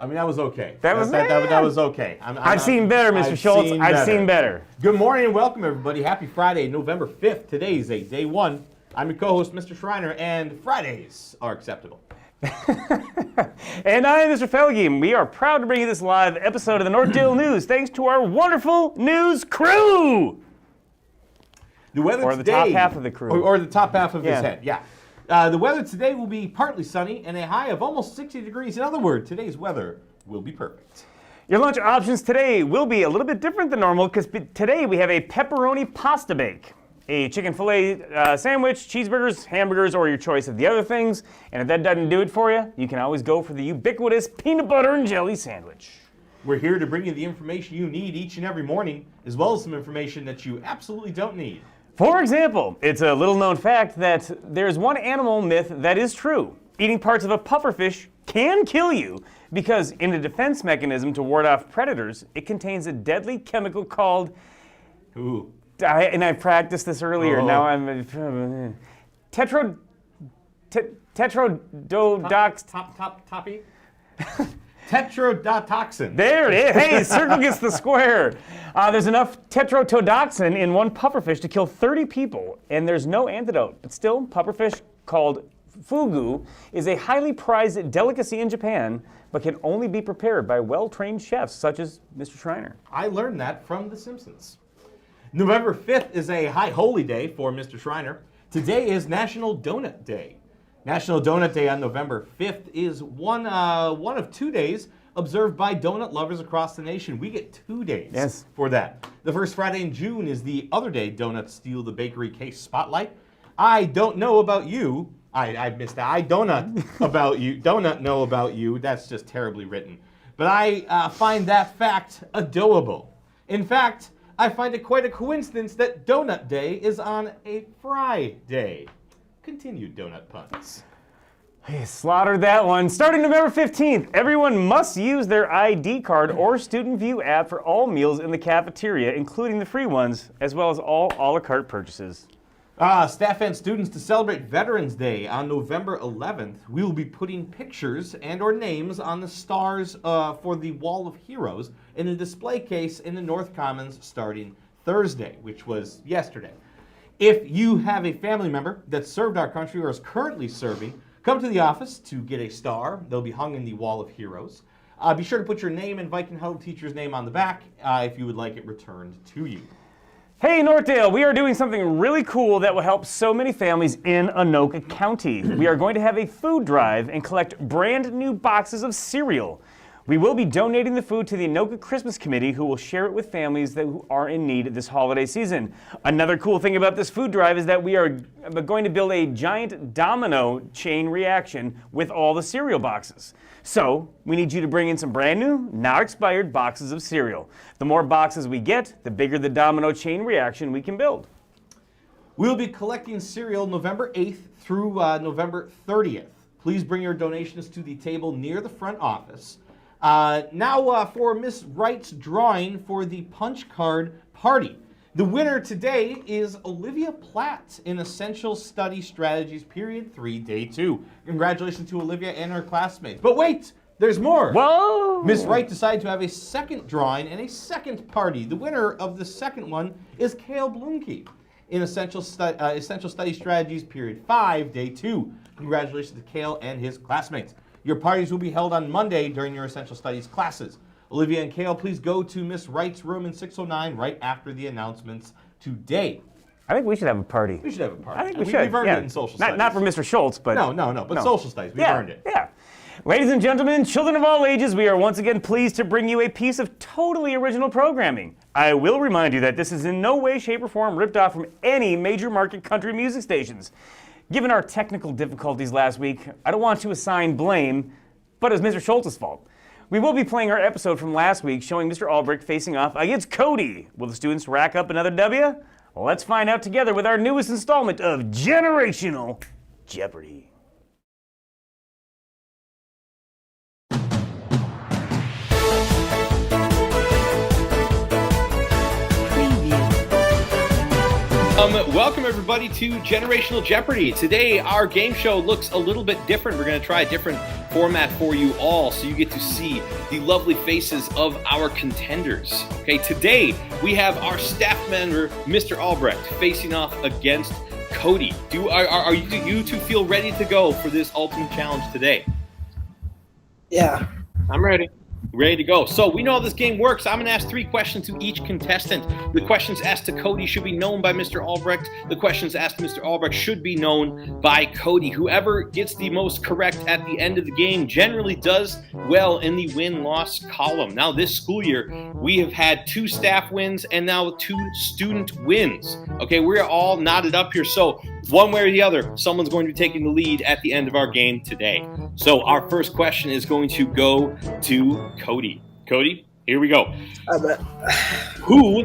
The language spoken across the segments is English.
I mean, that was okay. That was okay. I've seen better, Mr. Schultz. I've seen better. Good morning and welcome, everybody. Happy Friday, November 5th. Today is day one. I'm your co-host, Mr. Schreiner, and Fridays are acceptable. And I am Mr. Felge. We are proud to bring you this live episode of the Northdale News, thanks to our wonderful news crew. The weather or today, the top half of the crew. Or the top half of his head, yeah. The weather today will be partly sunny and a high of almost 60 degrees. In other words, today's weather will be perfect. Your lunch options today will be a little bit different than normal because today we have a pepperoni pasta bake, a chicken filet sandwich, cheeseburgers, hamburgers, or your choice of the other things. And if that doesn't do it for you, you can always go for the ubiquitous peanut butter and jelly sandwich. We're here to bring you the information you need each and every morning, as well as some information that you absolutely don't need. For example, it's a little known fact that there's one animal myth that is true. Eating parts of a pufferfish can kill you because in a defense mechanism to ward off predators, it contains a deadly chemical called... Ooh. I practiced this earlier. Oh. Now I'm... Toppy? Tetrodotoxin. There it is. Hey, circle gets the square. There's enough tetrodotoxin in one pufferfish to kill 30 people, and there's no antidote. But still, pufferfish called fugu is a highly prized delicacy in Japan, but can only be prepared by well-trained chefs such as Mr. Schreiner. I learned that from The Simpsons. November 5th is a high holy day for Mr. Schreiner. Today is National Donut Day. National Donut Day on November 5th is one of 2 days observed by donut lovers across the nation. We get 2 days for that. The first Friday in June is the other day donuts steal the bakery case spotlight. I don't know about you. I missed that. I donut about you. Donut know about you. That's just terribly written. But I find that fact adorable. In fact, I find it quite a coincidence that Donut Day is on a Friday. Continued donut puns. Hey, slaughtered that one. Starting November 15th, everyone must use their ID card or Student View app for all meals in the cafeteria, including the free ones, as well as all a la carte purchases. Staff and students to celebrate Veterans Day on November 11th, we will be putting pictures and or names on the stars for the Wall of Heroes in a display case in the North Commons starting Thursday, which was yesterday. If you have a family member that served our country or is currently serving, come to the office to get a star. They'll be hung in the Wall of Heroes. Be sure to put your name and Viking Huddle teacher's name on the back if you would like it returned to you. Hey, Northdale, we are doing something really cool that will help so many families in Anoka County. We are going to have a food drive and collect brand new boxes of cereal. We will be donating the food to the Anoka Christmas Committee, who will share it with families who are in need this holiday season. Another cool thing about this food drive is that we are going to build a giant domino chain reaction with all the cereal boxes. So, we need you to bring in some brand new, not expired boxes of cereal. The more boxes we get, the bigger the domino chain reaction we can build. We'll be collecting cereal November 8th through November 30th. Please bring your donations to the table near the front office. Now for Miss Wright's drawing for the punch card party. The winner today is Olivia Platt in Essential Study Strategies Period 3, Day 2. Congratulations to Olivia and her classmates. But wait, there's more. Whoa! Miss Wright decided to have a second drawing and a second party. The winner of the second one is Kale Blumke in Essential Study Strategies Period 5, Day 2. Congratulations to Kale and his classmates. Your parties will be held on Monday during your Essential Studies classes. Olivia and Kale, please go to Miss Wright's room in 609 right after the announcements today. I think we should have a party. We should have a party. I think we should. We've earned it in social studies. Not for Mr. Schultz, but... No, but social studies. We've earned it. Yeah. Ladies and gentlemen, children of all ages, we are once again pleased to bring you a piece of totally original programming. I will remind you that this is in no way, shape, or form ripped off from any major market country music stations. Given our technical difficulties last week, I don't want to assign blame, but it's Mr. Schultz's fault. We will be playing our episode from last week showing Mr. Albrecht facing off against Cody. Will the students rack up another W? Well, let's find out together with our newest installment of Generational Jeopardy! Welcome everybody to Generational Jeopardy. Today our game show looks a little bit different. We're going to try a different format for you all so you get to see the lovely faces of our contenders. Okay, today we have our staff member, Mr. Albrecht, facing off against Cody. Are you two feel ready to go for this ultimate challenge today? Yeah. I'm ready. Ready to go. So we know how this game works. I'm going to ask 3 questions to each contestant. The questions asked to Cody should be known by Mr. Albrecht. The questions asked to Mr. Albrecht should be known by Cody. Whoever gets the most correct at the end of the game generally does well in the win-loss column. Now this school year, we have had 2 staff wins and now 2 student wins. Okay, we're all knotted up here. So one way or the other, someone's going to be taking the lead at the end of our game today. So our first question is going to go to Cody. Cody, here we go. I bet. Who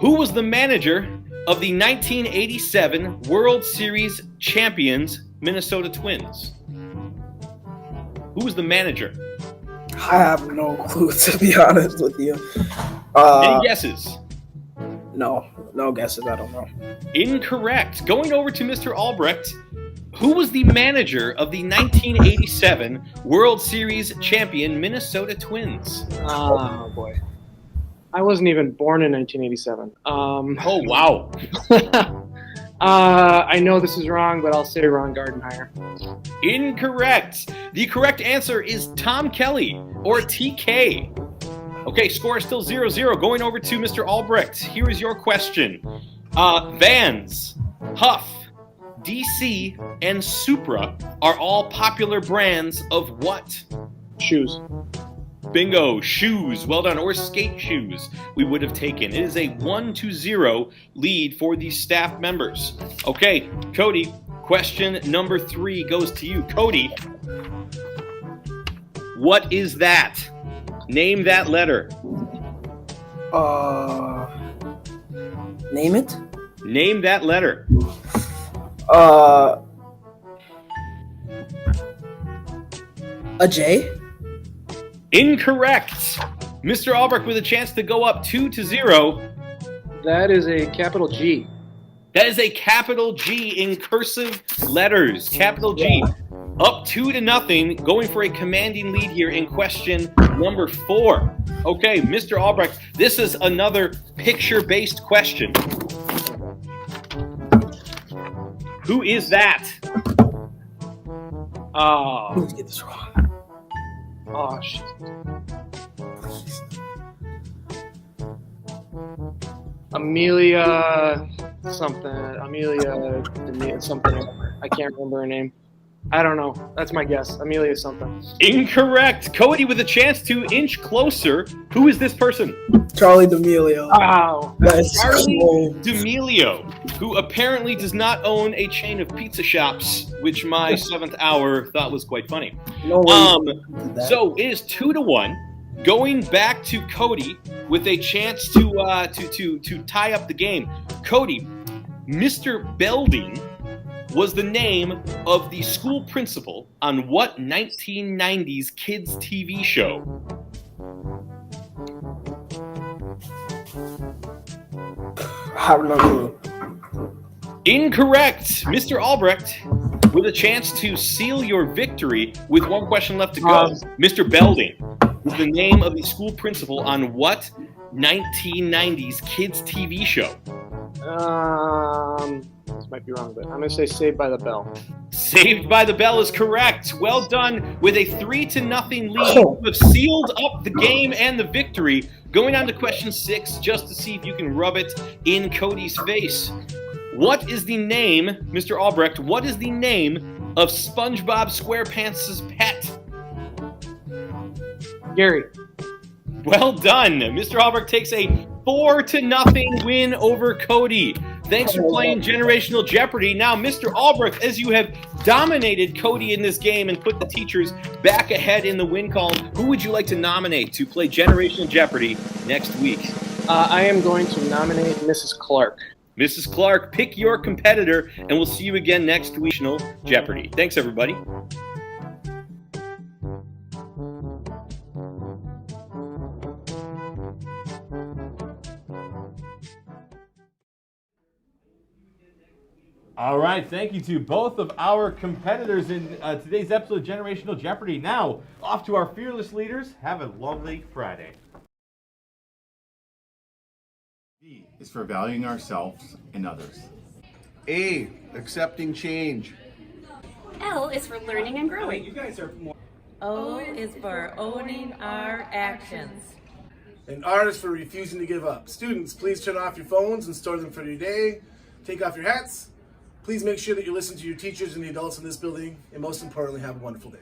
was the manager of the 1987 World Series champions Minnesota Twins? Who was the manager? I have no clue, to be honest with you. Any guesses? No guesses. I don't know. Incorrect. Going over to Mr. Albrecht. Who was the manager of the 1987 World Series champion Minnesota Twins? Oh, boy. I wasn't even born in 1987. Oh, wow. I know this is wrong, but I'll say Ron Gardenhire. Incorrect. The correct answer is Tom Kelly, or TK. Okay, score is still 0-0. Going over to Mr. Albrecht. Here is your question. Vans, Huff, DC, and Supra are all popular brands of what? Shoes. Bingo, shoes. Well done. Or skate shoes we would have taken. It is a 1-0 lead for the staff members. Okay, Cody, question number 3 goes to you. Cody, what is that? Name that letter. Name it? Name that letter. A J? Incorrect. Mr. Albrecht with a chance to go up 2-0. That is a capital G. That is a capital G in cursive letters. Capital G. Up 2-0, going for a commanding lead here in question number 4. Okay, Mr. Albrecht, this is another picture-based question. Who is that? Oh, Let's get this wrong. shit. Amelia something. I can't remember her name. I don't know. That's my guess. Amelia something. Incorrect. Cody with a chance to inch closer. Who is this person? Charlie D'Amelio. Wow. That's Charlie cool. D'Amelio, who apparently does not own a chain of pizza shops, which my 7th hour thought was quite funny. No way. So it is 2-1. Going back to Cody with a chance to tie up the game. Cody, Mr. Belding was the name of the school principal on what 1990s kids TV show? I have no clue. Incorrect. Mr. Albrecht with a chance to seal your victory with 1 question left to go. Mr. Belding is the name of the school principal on what 1990s kids TV show? This might be wrong, but I'm going to say Saved by the Bell. Saved by the Bell is correct. Well done. With a 3-0 lead, you have sealed up the game and the victory. Going on to question 6, just to see if you can rub it in Cody's face. What is the name, Mr. Albrecht, what is the name of SpongeBob SquarePants' pet? Gary. Well done. Mr. Albrecht takes a 4-0 win over Cody. Thanks for playing Generational Jeopardy. Now, Mr. Albrecht, as you have dominated Cody in this game and put the teachers back ahead in the win column, who would you like to nominate to play Generational Jeopardy next week? I am going to nominate Mrs. Clark. Mrs. Clark, pick your competitor, and we'll see you again next week. Jeopardy. Thanks, everybody. All right, thank you to both of our competitors in today's episode of Generational Jeopardy. Now, off to our fearless leaders. Have a lovely Friday. B is for valuing ourselves and others. A, accepting change. L is for learning and growing. O is for owning our actions. And R is for refusing to give up. Students, please turn off your phones and store them for your day. Take off your hats. Please make sure that you listen to your teachers and the adults in this building. And most importantly, have a wonderful day.